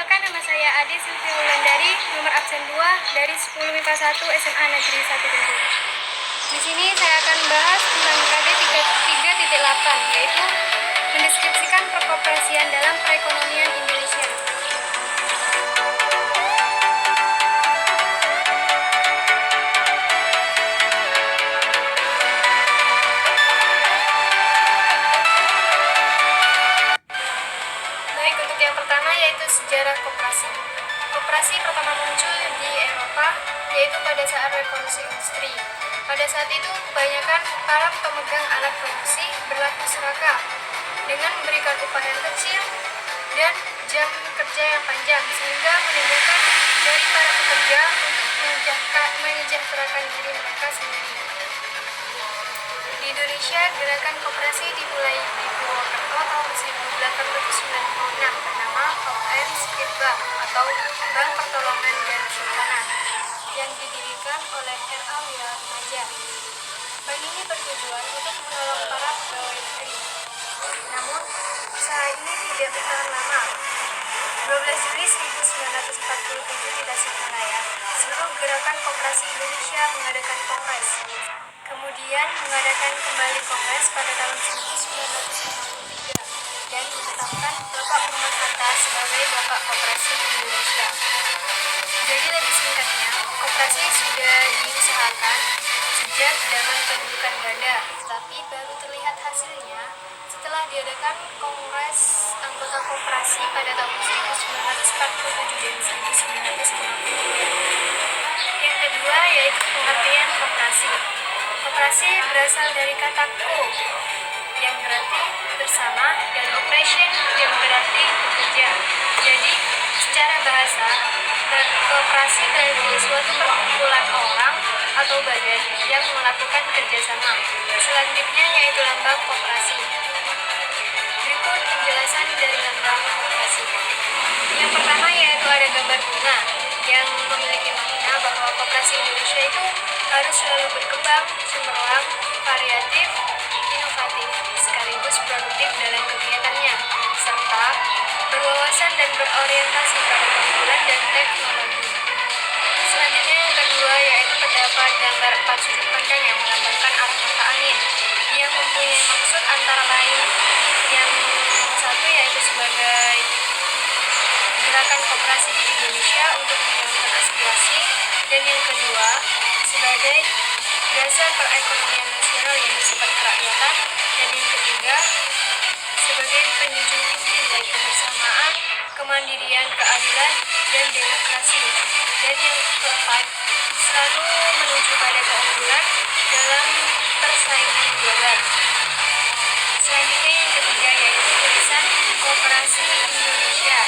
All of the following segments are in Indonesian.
Perkenalkan, nama saya Ade Sylvia Wulandari, nomor absen 2 dari 10 MIPA 1 SMA Negeri 1 Bengkulu. Di sini saya akan bahas tentang KD 3.8, yaitu mendeskripsikan perkoperasian dalam perekonomian Indonesia. Baik, untuk yang pertama yaitu sejarah koperasi. Koperasi pertama muncul di Eropa, yaitu pada saat revolusi industri. Pada saat itu, kebanyakan para pemegang alat produksi berlaku serakah dengan memberikan upah yang kecil dan jam kerja yang panjang, sehingga menimbulkan dari para pekerja untuk menyejahterakan diri mereka sendiri. Di Indonesia, gerakan koperasi dimulai di Purwokerto tahun 1896 bernama OPM Skip Bank atau Bank Pertolongan dan Sultanan yang didirikan oleh R.A. Wiraraja. Bank ini bertujuan untuk menolong para pegawai negeri. Namun, usaha ini tidak bertahan lama. 12 Juli 1947 di Tasikmalaya, seluruh gerakan koperasi Indonesia mengadakan kongres. Kemudian mengadakan kembali kongres pada tahun 1953 dan menetapkan Bapak Muhammad Hatta sebagai Bapak Koperasi Indonesia. Jadi lebih singkatnya, koperasi sudah diusahakan sejak zaman pendudukan Belanda, tapi baru terlihat hasilnya setelah diadakan kongres anggota koperasi pada tahun 1947 dan 1952. Yang kedua yaitu pengertian koperasi. Koperasi berasal dari kata ko yang berarti bersama dan operation yang berarti bekerja. Jadi, secara bahasa, koperasi berarti suatu perkumpulan orang atau badan yang melakukan kerjasama. Selanjutnya yaitu lambang koperasi. Berikut penjelasan dari lambang koperasi. Yang pertama yaitu ada gambar bunga yang memiliki makna bahwa koperasi Indonesia itu harus selalu berkembang, cemerlang, variatif, inovatif, sekaligus produktif dalam kegiatannya, serta berwawasan dan berorientasi pada keunggulan dan teknologi. Selanjutnya yang kedua yaitu terdapat gambar 4 sudut pandang yang melambangkan arah mata angin yang mempunyai maksud antara lain yang satu yaitu sebagai gerakan koperasi di Indonesia untuk menyalurkan aspirasi, dan yang kedua sebagai dasar perekonomian nasional yang bersifat kerakyatan, dan yang ketiga sebagai penjunjung tinggi nilai kebersamaan, kemandirian, keadilan, dan demokrasi, dan yang keempat selalu menuju pada keunggulan dalam persaingan global. Selanjutnya yang ketiga yaitu tulisan Koperasi Indonesia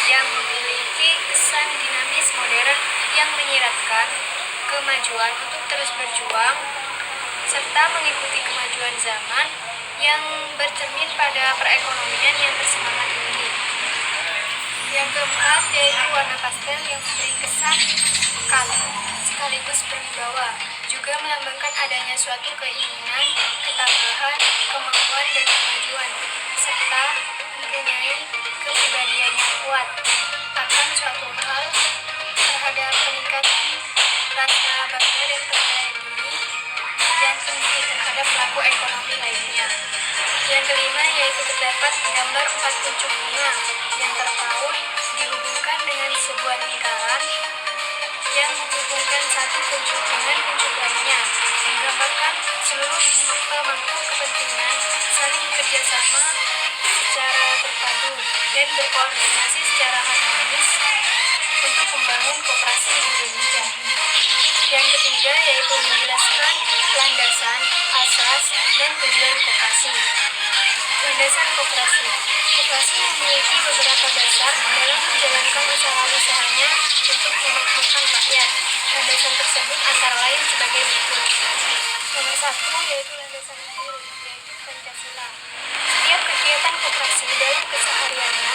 yang memiliki kesan dinamis modern yang menyiratkan kemajuan untuk terus berjuang serta mengikuti kemajuan zaman yang bercermin pada perekonomian yang bersemangat tinggi. Yang keempat yaitu warna pastel yang memberi kesan pekat sekaligus berwibawa, juga melambangkan adanya suatu keinginan, ketabahan, kemampuan, dan kemajuan, serta mempunyai kepribadian yang kuat akan suatu hal terhadap peningkatan rasa bangga dan percaya diri yang tinggi terhadap pelaku ekonomi lainnya. Yang kelima yaitu terdapat gambar 4 kuncup bunga yang terpaut dihubungkan dengan sebuah lingkaran yang menghubungkan satu kuncup dengan kuncup lainnya, menggambarkan seluruh pemangku kepentingan saling bekerjasama secara terpadu dan berkoordinasi secara harmonis untuk membangun koperasi Indonesia. Yang ketiga yaitu menjelaskan landasan, asas, dan tujuan koperasi. Landasan koperasi. Koperasi memiliki beberapa dasar dalam menjalankan usaha-usahanya untuk memakmurkan rakyat. Landasan tersebut antara lain sebagai berikut. Nomor 1 yaitu landasan nihil, yaitu Pancasila. Setiap kegiatan koperasi dalam kesehariannya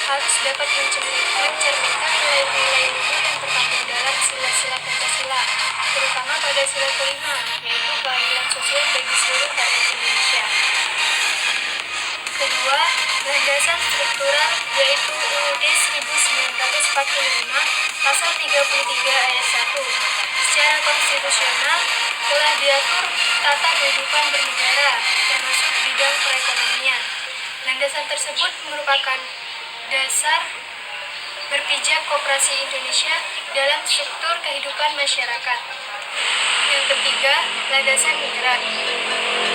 harus dapat mencerminkan nilai-nilai luhur yang terkandung dalam sila-sila Pancasila, terutama pada sila kelima, yaitu keadilan sosial bagi seluruh rakyat Indonesia. Kedua, landasan struktural yaitu UUD 1945 45, Pasal 33 ayat 1. Secara konstitusional telah diatur tata kehidupan bernegara, termasuk bidang perekonomian. Landasan tersebut merupakan dasar berpijak koperasi Indonesia dalam struktur kehidupan masyarakat. Yang ketiga, landasan bergerak,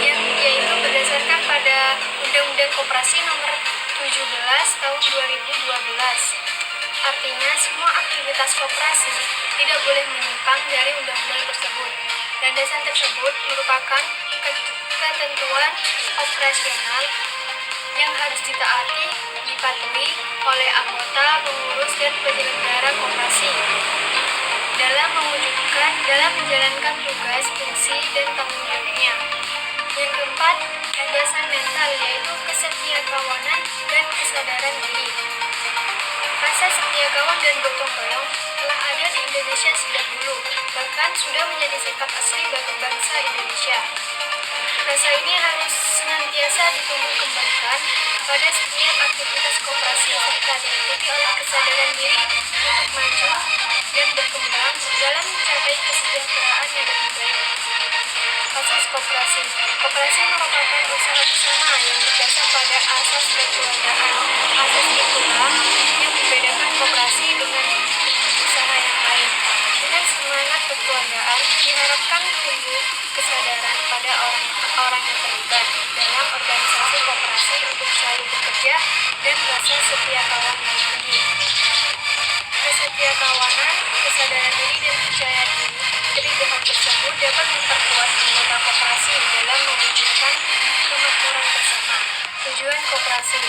yang yaitu berdasarkan pada Undang-Undang Koperasi Nomor 17 Tahun 2012. Artinya, semua aktivitas koperasi tidak boleh menyimpang dari undang-undang tersebut. Landasan tersebut merupakan ketentuan operasional yang harus dipatuhi oleh anggota, pengurus, dan penyelenggara koperasi dalam menjalankan tugas, fungsi, dan tanggung jawabnya. Yang keempat, landasan mental, yaitu kesetiakawanan dan kesadaran diri. Rasa setia kawan dan gotong royong telah ada di Indonesia sejak dulu, bahkan sudah menjadi sikap asli bagi bangsa Indonesia. Rasa ini harus senantiasa ditumbuh kembangkan pada setiap aktivitas koperasi serta diikuti oleh kesadaran diri untuk maju dan berkembang dalam mencapai kesejahteraan yang lebih baik. Asas koperasi. Koperasi merupakan usaha bersama yang berdasar pada asas kekeluargaan. Asas itulah yang membedakan koperasi dengan usaha yang lain. Dengan semangat kekeluargaan, diharapkan tumbuh kesadaran pada orang yang terlibat dalam organisasi koperasi untuk selalu bekerja dan rasa setia kawan yang tinggi. Kesetiakawanan, kesadaran diri, dan percaya diri ketiga hal tersebut dapat memperkuat anggota koperasi dalam mewujudkan kemakmuran bersama. Tujuan koperasi.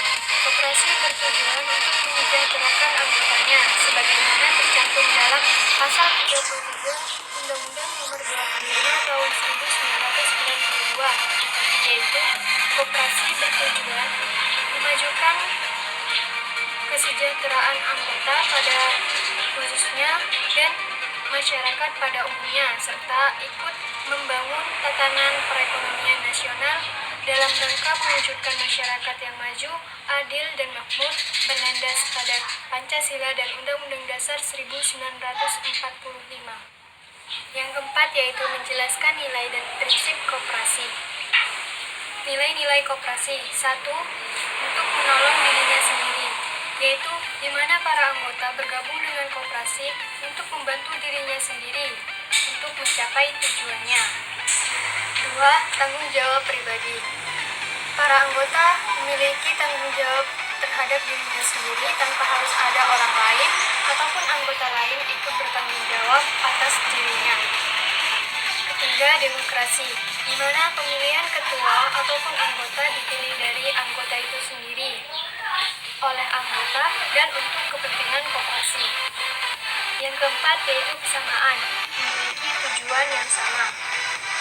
Koperasi bertujuan untuk menyejahterakan anggotanya sebagaimana tercantum dalam Pasal 33 Undang-Undang Nomor 25 Tahun 1992, yaitu koperasi bertujuan memajukan kesejahteraan anggota pada khususnya dan masyarakat pada umumnya, serta ikut membangun tatanan perekonomian nasional dalam rangka mewujudkan masyarakat yang maju, adil, dan makmur berlandas pada Pancasila dan Undang-Undang Dasar 1945. Yang keempat yaitu menjelaskan nilai dan prinsip koperasi. Nilai-nilai koperasi. 1. Untuk menolong dirinya sendiri, yaitu di mana para anggota bergabung dengan koperasi untuk membantu dirinya sendiri untuk mencapai tujuannya. 2. Tanggung jawab pribadi. Para anggota memiliki tanggung jawab terhadap dirinya sendiri tanpa harus ada orang lain ataupun anggota lain ikut bertanggung jawab atas dirinya. Ketiga, demokrasi, di mana pemilihan ketua ataupun anggota dipilih dari anggota itu sendiri oleh anggota dan untuk kepentingan koperasi. Yang keempat yaitu kesamaan, memiliki tujuan yang sama.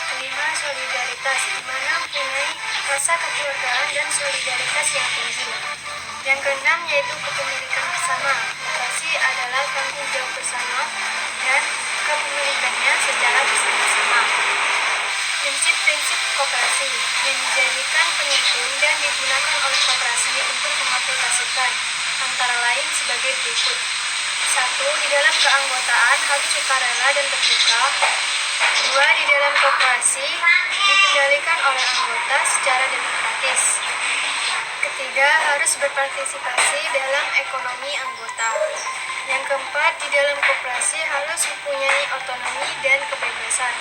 Kelima, solidaritas, di mana mempunyai rasa kekeluargaan dan solidaritas yang tinggi. Yang keenam yaitu kepemilikan bersama. Koperasi adalah tanggung jawab bersama dan kepemilikannya secara bersama-sama. Prinsip-prinsip koperasi yang dijadikan penyusun dan digunakan oleh koperasi untuk mengaplikasikan antara lain sebagai berikut. 1. Di dalam keanggotaan harus sukarela dan terbuka. 2. Di dalam koperasi dikendalikan oleh anggota secara demokratis. Ketiga, harus berpartisipasi dalam ekonomi anggota. Yang keempat, di dalam koperasi harus mempunyai otonomi dan kebebasan.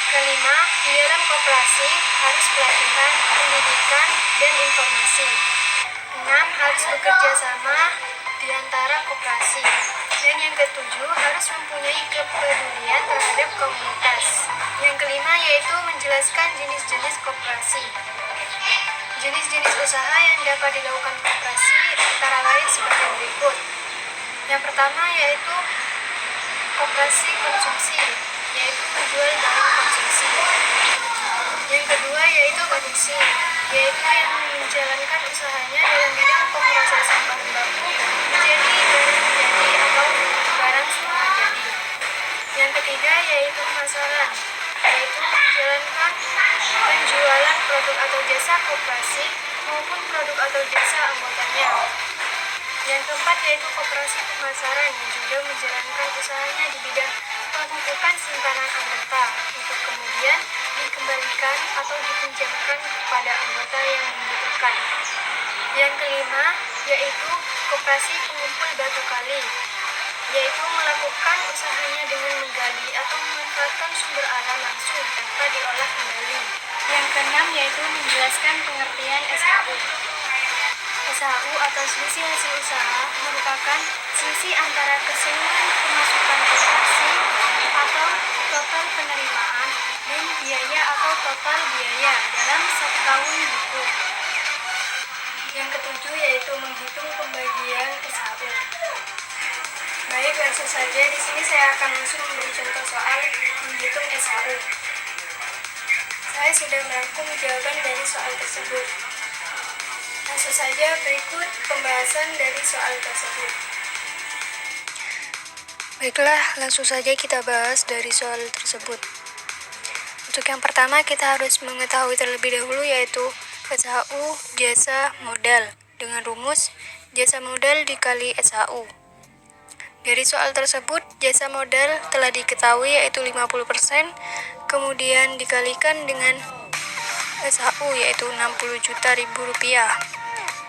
Kelima, di dalam koperasi harus pelatihan, pendidikan, dan informasi. 6. Harus bekerja sama di antara koperasi. Dan yang ketujuh, harus mempunyai kepedulian terhadap komunitas. Yang kelima yaitu menjelaskan jenis-jenis koperasi. Jenis-jenis usaha yang dapat dilakukan koperasi antara lain sebagai berikut. Yang pertama yaitu koperasi konsumsi, yaitu menjual barang konsumsi. Yang kedua yaitu produksi, yaitu yang menjalankan usahanya dalam bidang pemrosesan bahan baku menjadi barang jadi atau barang setengah jadi. Yang ketiga yaitu pemasaran, yaitu menjalankan penjualan produk atau jasa koperasi maupun produk atau jasa anggotanya. Yang keempat yaitu koperasi pemasaran yang juga menjalankan usahanya di bidang pemupukan simpanan anggota untuk kemudian dikembalikan atau dipinjamkan kepada anggota yang membutuhkan. Yang kelima yaitu koperasi pengumpul batu kali, yaitu melakukan usahanya dengan menggali atau memanfaatkan sumber alam langsung tanpa diolah kembali. Yang keenam yaitu menjelaskan pengertian SHU. SHU atau selisih hasil usaha merupakan selisih antara keseluruhan pemasukan koperasi atau total penerimaan dan biaya atau total biaya dalam satu tahun buku. Yang ketujuh yaitu menghitung pembagian SHU. Baik, langsung saja di sini saya akan langsung memberi contoh soal menghitung SHU. Saya sudah merangkum jawaban dari soal tersebut. Langsung saja berikut pembahasan dari soal tersebut. Baiklah, langsung saja kita bahas dari soal tersebut. Untuk yang pertama kita harus mengetahui terlebih dahulu yaitu SHU jasa modal dengan rumus jasa modal dikali SHU. Dari soal tersebut, jasa modal telah diketahui yaitu 50%, kemudian dikalikan dengan SHU yaitu 60 juta ribu rupiah,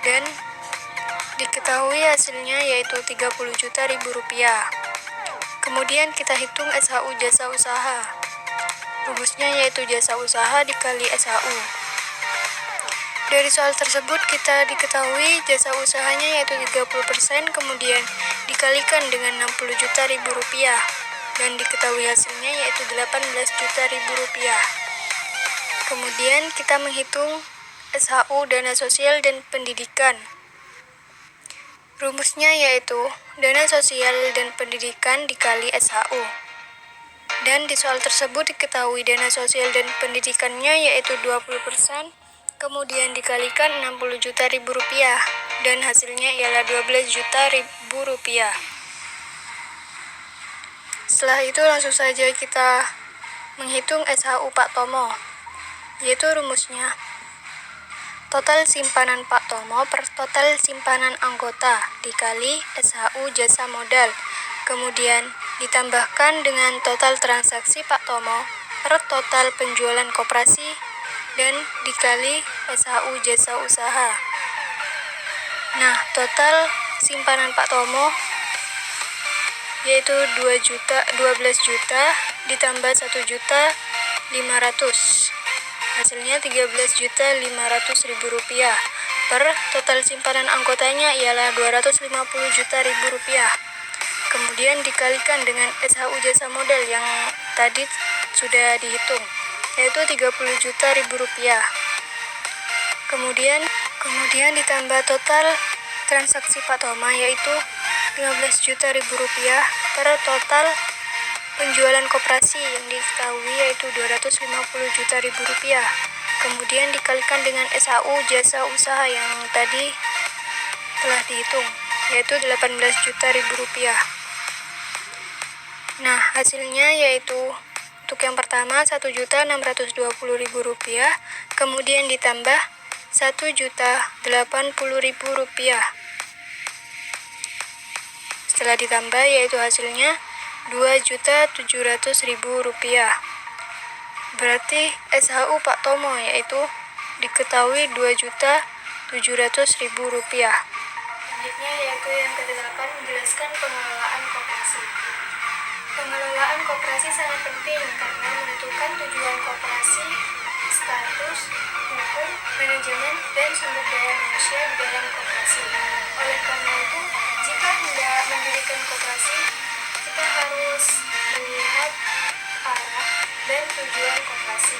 dan diketahui hasilnya yaitu 30 juta ribu rupiah. Kemudian kita hitung SHU jasa usaha. Rumusnya yaitu jasa usaha dikali SHU. Dari soal tersebut kita diketahui jasa usahanya yaitu 30%, kemudian dikalikan dengan 60 juta ribu rupiah, dan diketahui hasilnya yaitu 18 juta ribu rupiah. Kemudian kita menghitung SHU dana sosial dan pendidikan. Rumusnya yaitu dana sosial dan pendidikan dikali SHU. Dan di soal tersebut diketahui dana sosial dan pendidikannya yaitu 20%, kemudian dikalikan 60 juta ribu rupiah, dan hasilnya ialah 12 juta ribu rupiah. Setelah itu langsung saja kita menghitung SHU Pak Tomo, yaitu rumusnya total simpanan Pak Tomo per total simpanan anggota dikali SHU jasa modal, kemudian ditambahkan dengan total transaksi Pak Tomo per total penjualan koperasi dan dikali SHU jasa usaha. Nah, total simpanan Pak Tomo yaitu 12 juta ditambah 1 juta 500. Hasilnya 13 juta 500 ribu rupiah. Per total simpanan anggotanya ialah 250 juta ribu rupiah. Kemudian dikalikan dengan SHU jasa modal yang tadi sudah dihitung, yaitu 30 juta ribu rupiah. Kemudian ditambah total transaksi Pak Toma yaitu 15 juta ribu rupiah per total penjualan koperasi yang diketahui yaitu 250 juta ribu rupiah. Kemudian dikalikan dengan SHU jasa usaha yang tadi telah dihitung, yaitu 18 juta ribu rupiah. Nah, hasilnya yaitu untuk yang pertama 1.620.000 rupiah, kemudian ditambah 1.080.000 rupiah. Setelah ditambah yaitu hasilnya 2.700.000 rupiah. Berarti SHU Pak Tomo yaitu diketahui 2.700.000 rupiah. Selanjutnya yaitu yang ke-8, menjelaskan pengelolaan koperasi. Pengelolaan koperasi sangat penting karena menentukan tujuan koperasi, status, hukum, manajemen, dan sumber daya manusia di dalam koperasi. Oleh karena itu, jika hendak mendirikan koperasi, kita harus melihat arah dan tujuan koperasi.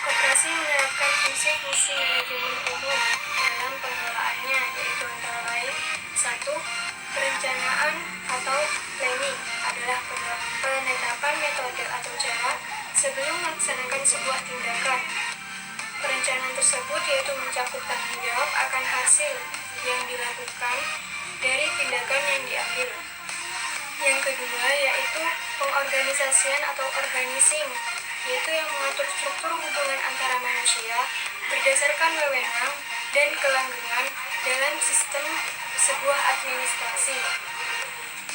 Koperasi menerapkan fungsi-fungsi manajemen umum dalam pengelolaannya, yaitu antara lain 1. Perencanaan atau planning adalah penetapan metode atau cara sebelum melaksanakan sebuah tindakan. Perencanaan tersebut yaitu mencakup tanggung jawab akan hasil yang dilakukan dari tindakan yang diambil. Yang kedua yaitu pengorganisasian atau organizing, yaitu yang mengatur struktur hubungan antara manusia berdasarkan wewenang dan kelanggengan dalam sistem sebuah administrasi.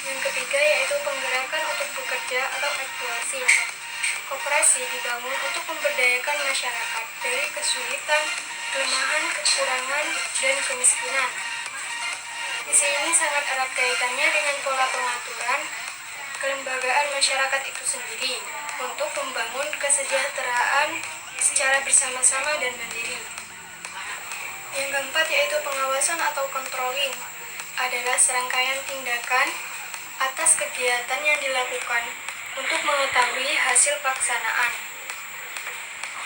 Yang ketiga yaitu penggerakan untuk bekerja atau aktuasi. Koperasi dibangun untuk memberdayakan masyarakat dari kesulitan, kelemahan, kekurangan, dan kemiskinan. Misi ini sangat erat kaitannya dengan pola pengaturan kelembagaan masyarakat itu sendiri untuk membangun kesejahteraan secara bersama-sama dan mandiri. Yang keempat yaitu pengawasan atau controlling adalah serangkaian tindakan atas kegiatan yang dilakukan untuk mengetahui hasil pelaksanaan.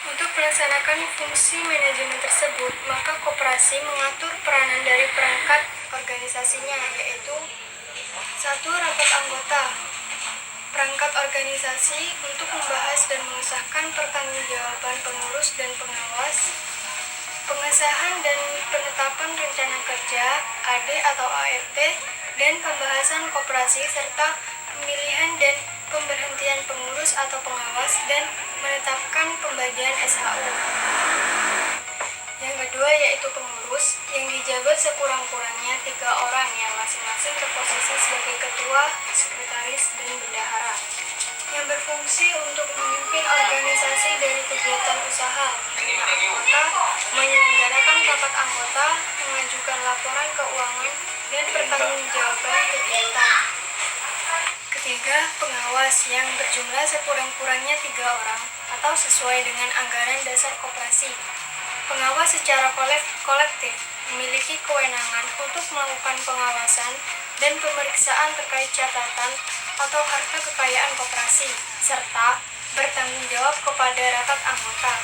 Untuk melaksanakan fungsi manajemen tersebut, maka koperasi mengatur peranan dari perangkat organisasinya, yaitu 1. Rapat anggota. Perangkat organisasi untuk membahas dan mengesahkan pertanggungjawaban pengurus dan pengawas, pengesahan dan penetapan rencana kerja AD atau ART, dan pembahasan koperasi serta pemilihan dan pemberhentian pengurus atau pengawas dan menetapkan pembagian SHU. Yang kedua yaitu pengurus yang dijabat sekurang-kurangnya 3 orang yang masing-masing berposisi sebagai ketua, sekretaris, dan bendahara, yang berfungsi untuk memimpin organisasi dari kegiatan usaha, anggota, menyelenggarakan rapat anggota, mengajukan laporan keuangan, dan pertanggungjawaban kegiatan. Ketiga, pengawas yang berjumlah sekurang-kurangnya 3 orang atau sesuai dengan anggaran dasar koperasi. Pengawas secara kolektif memiliki kewenangan untuk melakukan pengawasan dan pemeriksaan terkait catatan atau harta kekayaan koperasi, serta bertanggung jawab kepada rapat anggota.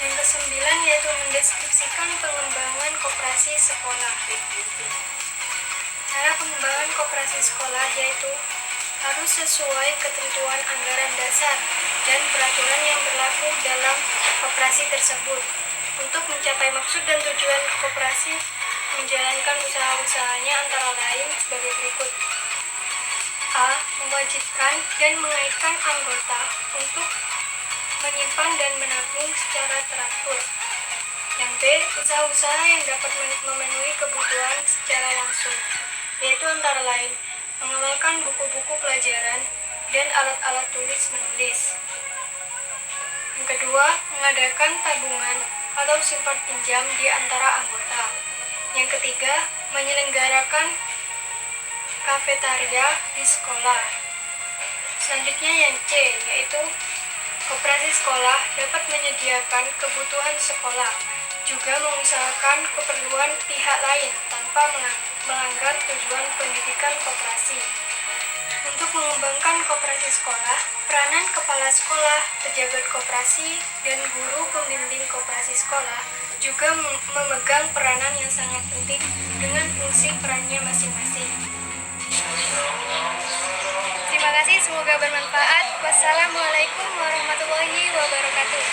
Yang kesembilan yaitu mendeskripsikan pengembangan koperasi sekolah. Cara pengembangan koperasi sekolah yaitu harus sesuai ketentuan anggaran dasar dan peraturan yang berlaku dalam koperasi tersebut. Untuk mencapai maksud dan tujuan koperasi menjalankan usaha-usahanya antara lain sebagai berikut. A. Mewajibkan dan mengaitkan anggota untuk menyimpan dan menabung secara teratur. Yang B. Usaha-usaha yang dapat memenuhi kebutuhan secara langsung, yaitu antara lain mengamalkan buku-buku pelajaran dan alat-alat tulis-menulis. Yang kedua, mengadakan tabungan atau simpan pinjam di antara anggota. Yang ketiga, menyelenggarakan kafetaria di sekolah. Selanjutnya yang C, yaitu koperasi sekolah dapat menyediakan kebutuhan sekolah, juga mengusahakan keperluan pihak lain tanpa melanggar tujuan pendidikan koperasi. Untuk mengembangkan koperasi sekolah, peranan kepala sekolah, pejabat koperasi, dan guru pembimbing koperasi sekolah juga memegang peranan yang sangat penting dengan fungsi perannya masing-masing. Terima kasih, semoga bermanfaat. Wassalamualaikum warahmatullahi wabarakatuh.